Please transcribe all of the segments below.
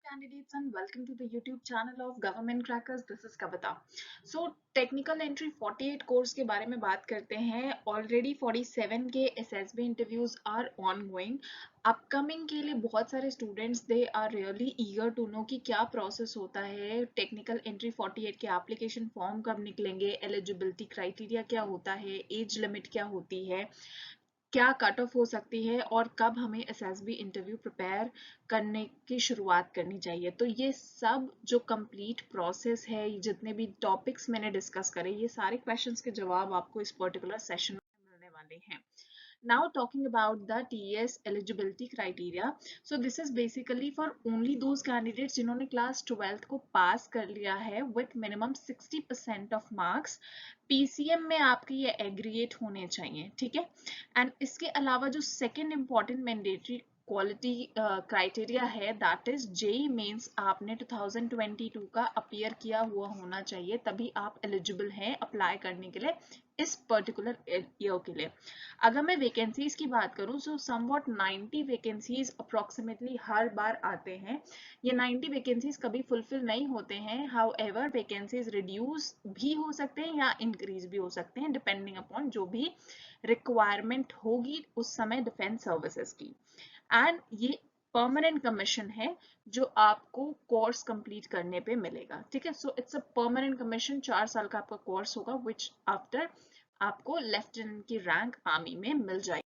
Candidates and welcome to the YouTube channel of Government Crackers. This is Kavita. So technical entry 48 course के बारे में बात करते हैं. ऑलरेडी 47 के SSB interviews are ongoing. Upcoming के लिए बहुत सारे students they are really eager to know कि क्या प्रोसेस होता है. टेक्निकल एंट्री 48 के एप्लीकेशन फॉर्म कब निकलेंगे, एलिजिबिलिटी क्राइटेरिया क्या होता है, एज लिमिट क्या होती है, क्या कट ऑफ हो सकती है और कब हमें एसएसबी इंटरव्यू प्रिपेयर करने की शुरुआत करनी चाहिए. तो ये सब जो कंप्लीट प्रोसेस है, जितने भी टॉपिक्स मैंने डिस्कस करे, ये सारे क्वेश्चंस के जवाब आपको इस पर्टिकुलर सेशन में मिलने वाले हैं. Now talking about the TES eligibility criteria. So this is basically for only those candidates जिन्होंने क्लास 12th को पास कर लिया है with minimum 60% of marks. PCM में आपके ये एग्रीगेट होने चाहिए, ठीक है. एंड इसके अलावा जो second important mandatory quality criteria है दैट इज जेई मेंस आपने 2022 का अपीयर किया हुआ होना चाहिए, तभी आप एलिजिबल हैं अप्लाई करने के लिए इस पर्टिकुलर ईयर के लिए. अगर मैं वैकेंसीज की बात करूं तो समवॉट 90 वैकेंसीज अप्रोक्सीमेटली हर बार आते हैं. ये 90 वैकेंसीज कभी फुलफिल नहीं होते हैं. हाउ एवर वैकेंसीज रिड्यूस भी हो सकते हैं या इंक्रीज भी हो सकते हैं डिपेंडिंग अपॉन जो भी रिक्वायरमेंट होगी उस समय डिफेंस सर्विसेज की. एंड ये परमानेंट कमीशन है जो आपको कोर्स कंप्लीट करने पे मिलेगा, ठीक है. So it's a permanent commission, 4 साल का आपका कोर्स होगा विच आफ्टर आपको लेफ्टिनेंट की रैंक आर्मी में मिल जाएगी.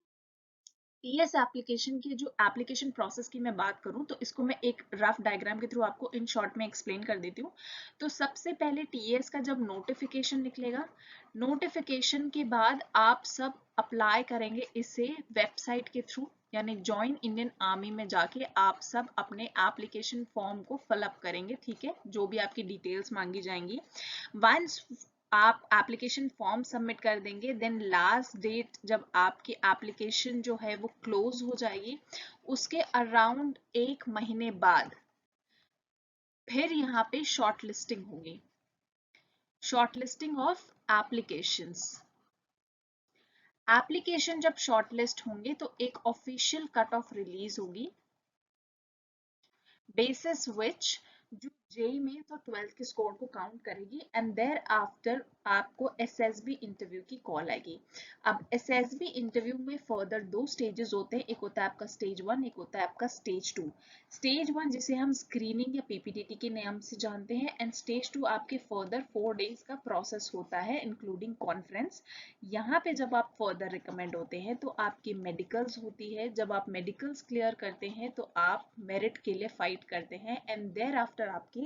टीएस एप्लीकेशन की जो एप्लीकेशन प्रोसेस की मैं बात करूं तो इसको मैं एक रफ डायग्राम के थ्रू आपको इन शॉर्ट में एक्सप्लेन कर देती हूँ. तो सबसे पहले टीएस का जब नोटिफिकेशन निकलेगा, नोटिफिकेशन के बाद आप सब अप्लाई करेंगे इसे वेबसाइट के थ्रू, यानी ज्वाइन इंडियन आर्मी में जाके आप सब अपने एप्लीकेशन फॉर्म को फिलअप करेंगे, ठीक है, जो भी आपकी डिटेल्स मांगी जाएंगी. वंस आप एप्लीकेशन फॉर्म सबमिट कर देंगे, देन लास्ट डेट जब आपकी एप्लीकेशन जो है वो क्लोज हो जाएगी, उसके अराउंड 1 महीने बाद फिर यहाँ पे शॉर्ट लिस्टिंग होगी, short listing of applications. Application जब शॉर्ट लिस्ट होंगे तो एक ऑफिशियल कट ऑफ रिलीज होगी बेसिस विच जो जेई में तो 12th के स्कोर को काउंट करेगी एंड देयर आफ्टर आपको एसएसबी इंटरव्यू की कॉल आएगी. अब एसएसबी इंटरव्यू में फर्दर 2 स्टेजेस होते हैं, एक होता है आपका स्टेज 1, एक होता है आपका स्टेज 2. स्टेज 1 जिसे हम स्क्रीनिंग या पीपीटीटी के नाम से जानते हैं, एंड स्टेज 2 आपके फर्दर 4 डेज का प्रोसेस होता है इंक्लूडिंग कॉन्फ्रेंस. यहाँ पे जब आप फर्दर रिकमेंड होते हैं तो आपकी मेडिकल्स होती है. जब आप मेडिकल्स क्लियर करते हैं तो आप मेरिट के लिए फाइट करते हैं एंड देयर आफ्टर आपकी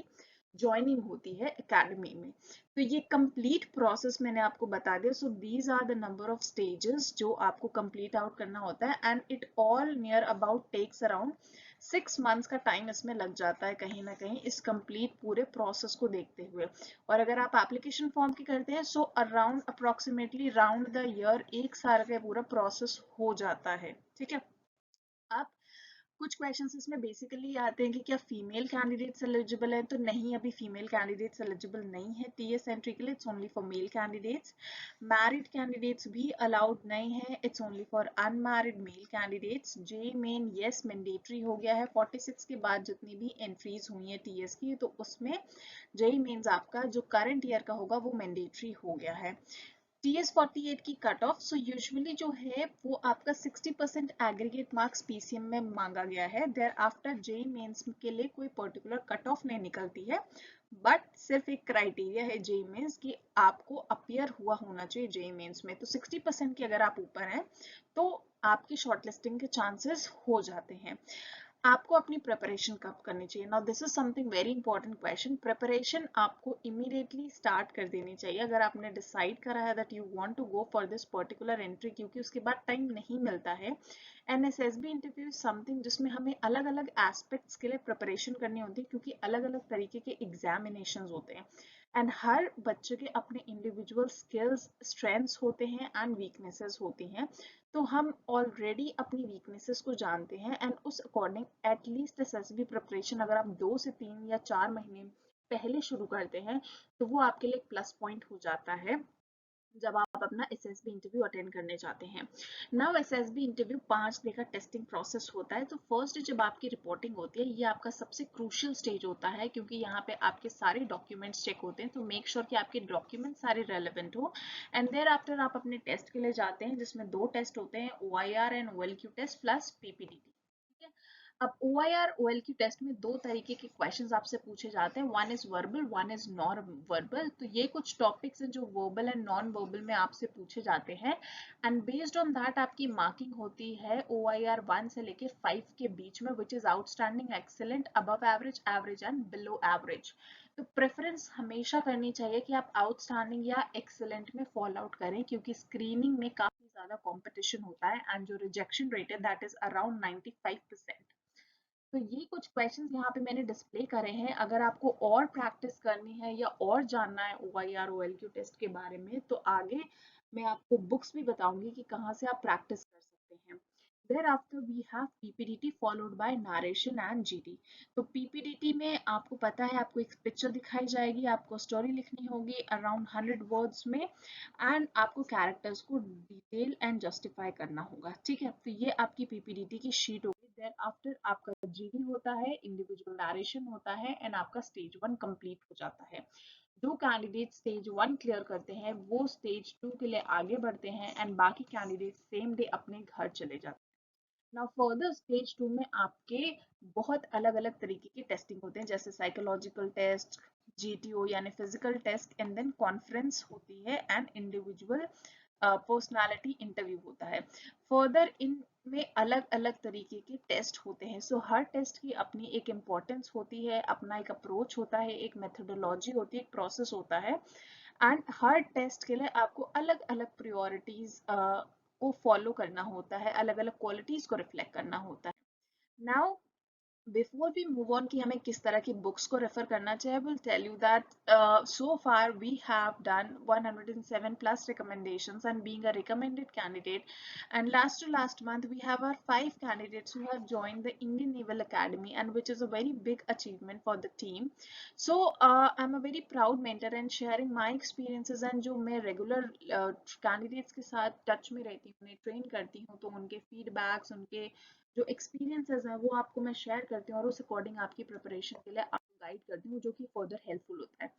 ज्वाइनिंग होती है एकेडमी में. तो ये कंप्लीट प्रोसेस मैंने आपको बता दिया. So these are the number of stages जो आपको कंप्लीट आउट करना होता है and it all near about takes around 6 months का टाइम इसमें लग जाता है कहीं ना कहीं इस कंप्लीट पूरे प्रोसेस को देखते हुए. और अगर आप एप्लीकेशन फॉर्म की करते हैं so around approximately round the year 1 साल का पूरा प्रोसेस हो जाता है, ठीक है. अब कुछ क्वेश्चंस इसमें बेसिकली आते हैं कि क्या फीमेल कैंडिडेट्स एलिजिबल है. तो नहीं, अभी फीमेल कैंडिडेट्स एलिजिबल नहीं है टीएस एंट्री के लिए. It's only for male candidates. Married candidates भी अलाउड नहीं है, it's only for unmarried male candidates. J main yes mandatory हो गया है. 46 के बाद जितनी भी एंट्रीज हुई है टीएस की तो उसमें जे मेन्स आपका जो करंट ईयर का होगा वो मैंडेटरी हो गया है. TS 48 की कट ऑफ सो यूजुअली जो है वो आपका 60% एग्रीगेट मार्क्स पीसीएम में मांगा गया है. देयर आफ्टर जेई मेंस के लिए कोई पर्टिकुलर कट ऑफ नहीं निकलती है, बट सिर्फ एक क्राइटेरिया है जेई मेंस की आपको अपीयर हुआ होना चाहिए जेई मेंस में. तो 60% के अगर आप ऊपर हैं तो आपकी शॉर्टलिस्टिंग के चांसेस हो जाते हैं. आपको अपनी प्रिपरेशन कब करनी चाहिए. Now this is something very important question. Preparation आपको इमीडिएटली स्टार्ट कर देनी चाहिए अगर आपने डिसाइड करा है that you want to go for this particular entry, क्योंकि उसके बाद टाइम नहीं मिलता है. एनएसएसबी इंटरव्यू समथिंग जिसमें हमें अलग अलग एस्पेक्ट्स के लिए प्रिपरेशन करनी होती है, क्योंकि अलग अलग तरीके के एग्जामिनेशन होते हैं एंड हर बच्चे के अपने इंडिविजुअल स्किल्स स्ट्रेंथ्स होते हैं एंड वीकनेसेस होती हैं. तो हम ऑलरेडी अपनी वीकनेसेस को जानते हैं एंड उस अकॉर्डिंग एटलीस्ट एसएसबी प्रिपरेशन अगर आप 2 से 3 या 4 महीने पहले शुरू करते हैं तो वो आपके लिए एक प्लस पॉइंट हो जाता है जब आप अपना एसएसबी इंटरव्यू अटेंड करने जाते हैं। नाउ एसएसबी इंटरव्यू 5 डे का टेस्टिंग प्रोसेस होता है। तो फर्स्ट जब आपकी रिपोर्टिंग होती है, ये आपका सबसे क्रूशियल स्टेज होता है, क्योंकि यहाँ पे आपके सारे डॉक्यूमेंट्स चेक होते हैं। तो मेक श्योर कि आपके डॉक्यूमेंट सारे रेलेवेंट हो। एंड देयर आफ्टर आप अपने टेस्ट के लिए जाते हैं, जिसमें 2 टेस्ट होते हैं, OIR and OLQ test plus PPDT. ठीक है। अब OIR OLQ टेस्ट में 2 तरीके के क्वेश्चंस आपसे पूछे जाते हैं, one is verbal, one is non verbal. तो ये कुछ टॉपिक्स हैं जो वर्बल एंड नॉन वर्बल में आपसे पूछे जाते हैं, एंड बेस्ड ऑन दैट आपकी मार्किंग होती है OIR 1 से लेके 5 के बीच में, which is outstanding, excellent, above average, average and below average. तो प्रेफरेंस हमेशा करनी चाहिए कि आप आउटस्टैंडिंग या एक्सीलेंट में फॉल आउट करें, क्योंकि स्क्रीनिंग में काफी ज्यादा कंपटीशन होता है एंड जो रिजेक्शन रेट है दैट इज अराउंड 95%। तो ये कुछ क्वेश्चंस यहाँ पे मैंने डिस्प्ले करे हैं। अगर आपको और प्रैक्टिस करनी है या और जानना है OIR OLQ टेस्ट के बारे में, तो आगे मैं आपको बुक्स भी बताऊंगी कि कहाँ से आप प्रैक्टिस कर सकते हैं। Thereafter we have PPDT followed by narration and GD। तो PPDT में आपको पता है, आपको एक पिक्चर दिखाई जाएगी, आपको स्टोरी लिखनी होगी अराउंड 100 वर्ड्स में, एंड आपको कैरेक्टर्स को डिटेल एंड जस्टिफाई करना होगा। ठीक है। तो ये आपकी PPDT की शीट होगी। देन आफ्टर आपका GD होता है, इंडिविजुअल नरेशन होता है, एंड आपका स्टेज 1 कंप्लीट हो जाता है। जो कैंडिडेट स्टेज 1 क्लियर करते हैं वो स्टेज 2 के लिए आगे बढ़ते हैं, एंड बाकी कैंडिडेट सेम डे अपने घर चले जाते हैं। नाउ फर्दर स्टेज 2 में आपके बहुत अलग अलग तरीके की टेस्टिंग होते हैं, जैसे साइकोलॉजिकल टेस्ट, GTO यानी physical test, and then conference होती है, एंड इंडिविजुअल पर्सनालिटी इंटरव्यू होता है। फर्दर इनमें अलग अलग तरीके के टेस्ट होते हैं। सो हर टेस्ट की अपनी एक इम्पोर्टेंस होती है, अपना एक अप्रोच होता है, एक मेथोडोलॉजी होती है, एक प्रोसेस होता है, एंड हर टेस्ट के लिए आपको अलग अलग प्रियोरिटीज को फॉलो करना होता है, अलग अलग क्वालिटीज को रिफ्लेक्ट करना होता है। Now before we move on कि हमें किस तरह की बुक्स को रेफर करना चाहिए, will tell you that so far we have done 107 plus recommendations and being a recommended candidate, and last to last month we have our 5 candidates who have joined the Indian Naval Academy, and which is a very big achievement for the team. So I'm a very proud mentor and sharing my experiences, and जो मैं regular candidates के साथ touch में रहती हूँ, उन्हें train करती हूँ, तो उनके फीडबैक्स, उनके जो एक्सपीरियंसेस हैं वो आपको मैं शेयर करती हूँ, और उस अकॉर्डिंग आपकी प्रिपरेशन के लिए आपको गाइड करती हूँ, जो कि फर्दर हेल्पफुल होता है।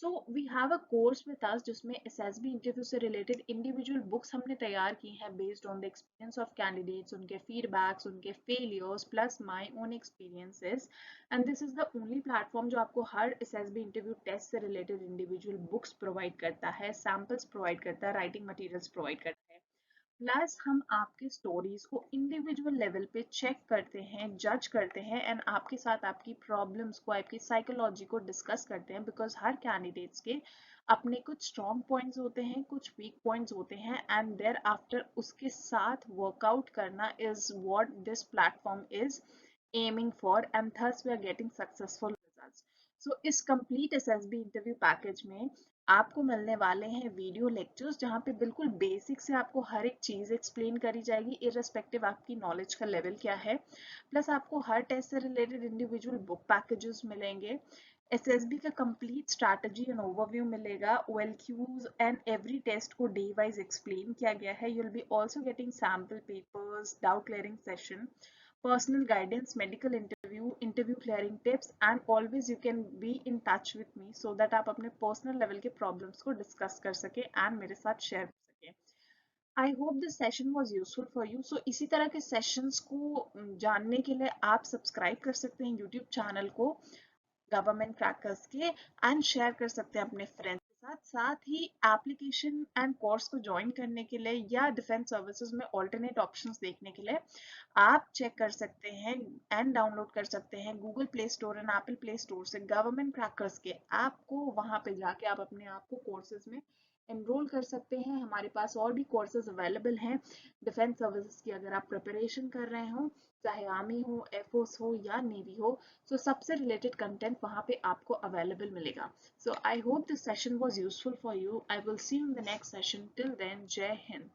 So we have a course with us जिसमें एसएसबी इंटरव्यू से रिलेटेड इंडिविजुअल बुक्स हमने तैयार की हैं based on the experience of candidates, उनके फीडबैक्स, उनके failures plus my own experiences, and this is the only platform जो आपको हर एसएसबी इंटरव्यू टेस्ट से रिलेटेड इंडिविजुअल बुक्स प्रोवाइड करता है, सैम्पल्स प्रोवाइड करता है, राइटिंग मटीरियल्स प्रोवाइड करता है। प्लस हम आपके स्टोरीज को इंडिविजुअल लेवल पे चेक करते हैं, जज करते हैं, एंड आपके साथ आपकी प्रॉब्लम्स को, आपकी साइकोलॉजी को डिस्कस करते हैं, बिकॉज हर कैंडिडेट्स के अपने कुछ स्ट्रॉन्ग पॉइंट्स होते हैं, कुछ वीक पॉइंट्स होते हैं, एंड देयर आफ्टर उसके साथ वर्कआउट करना is what this platform is aiming for, and thus we are getting successful results. So इस कंप्लीट एसएसबी इंटरव्यू पैकेज में आपको मिलने वाले हैं वीडियो लेक्चर्स, जहाँ पे बिल्कुल बेसिक से आपको हर एक चीज़ एक्सप्लेन करी जाएगी, इररिस्पेक्टिव आपकी नॉलेज का लेवल क्या है। प्लस आपको हर टेस्ट से रिलेटेड इंडिविजुअल बुक पैकेजेस मिलेंगे, एसएसबी का कंप्लीट स्ट्रैटेजी एंड ओवरव्यू मिलेगा, OLQs एंड एवरी टेस्ट को डे वाइज एक्सप्लेन किया गया है। You will be also getting sample papers, doubt clearing session, personal guidance, medical interview clearing tips, and always you can be in touch with me so that आप अपने personal level के problems को discuss कर सके and मेरे साथ share कर सके। I hope this session was useful for you. So इसी तरह के sessions को जानने के लिए आप सब्सक्राइब कर सकते हैं YouTube चैनल को गवर्नमेंट क्रैकर्स के, एंड शेयर कर सकते हैं अपने फ्रेंड्स के साथ। साथ ही एप्लीकेशन एंड कोर्स को ज्वाइन करने के लिए या डिफेंस सर्विसेज में ऑल्टरनेट ऑप्शंस देखने के लिए आप चेक कर सकते हैं एंड डाउनलोड कर सकते हैं Google play store and Apple play store से गवर्नमेंट क्रैकर्स के ऐप को। वहां पे जाके आप अपने आप को कोर्सेज में एनरोल कर सकते हैं। हमारे पास और भी कोर्सेज अवेलेबल हैं डिफेंस सर्विसेज की, अगर आप प्रिपरेशन कर रहे हो, चाहे आर्मी हो, एयरफोर्स हो या नेवी हो, सो सबसे रिलेटेड कंटेंट वहाँ पे आपको अवेलेबल मिलेगा। So I hope this session was useful for you. I will see you in the next session. Till then, जय हिंद।